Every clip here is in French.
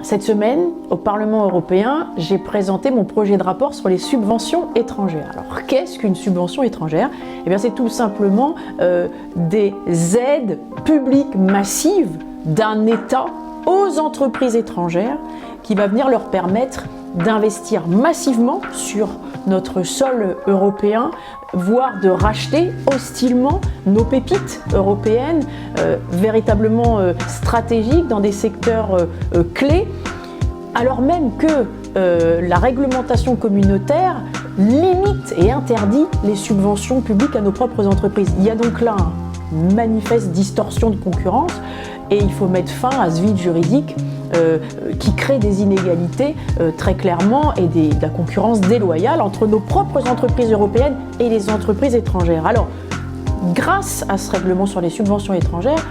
Cette semaine, au Parlement européen, j'ai présenté mon projet de rapport sur les subventions étrangères. Alors, qu'est-ce qu'une subvention étrangère? Eh bien, c'est tout simplement des aides publiques massives d'un État aux entreprises étrangères qui va venir leur permettre d'investir massivement sur notre sol européen, voire de racheter hostilement nos pépites européennes véritablement stratégiques dans des secteurs clés, alors même que la réglementation communautaire limite et interdit les subventions publiques à nos propres entreprises. Il y a donc là une manifeste distorsion de concurrence et il faut mettre fin à ce vide juridique qui crée des inégalités très clairement et de la concurrence déloyale entre nos propres entreprises européennes et les entreprises étrangères. Alors, grâce à ce règlement sur les subventions étrangères,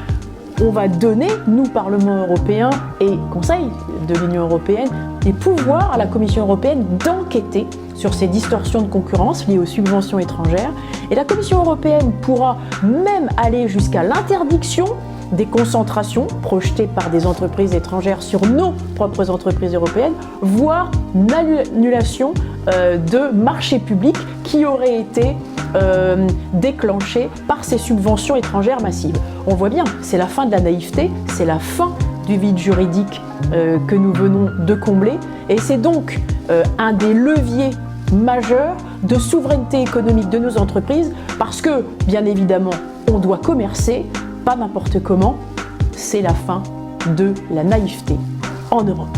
on va donner, nous, Parlement européen et Conseil de l'Union européenne, des pouvoirs à la Commission européenne d'enquêter sur ces distorsions de concurrence liées aux subventions étrangères. Et la Commission européenne pourra même aller jusqu'à l'interdiction des concentrations projetées par des entreprises étrangères sur nos propres entreprises européennes, voire une annulation de marchés publics qui auraient été déclenchés par ces subventions étrangères massives. On voit bien, c'est la fin de la naïveté, c'est la fin du vide juridique que nous venons de combler, et c'est donc un des leviers majeurs de souveraineté économique de nos entreprises, parce que, bien évidemment, on doit commercer, pas n'importe comment. C'est la fin de la naïveté en Europe.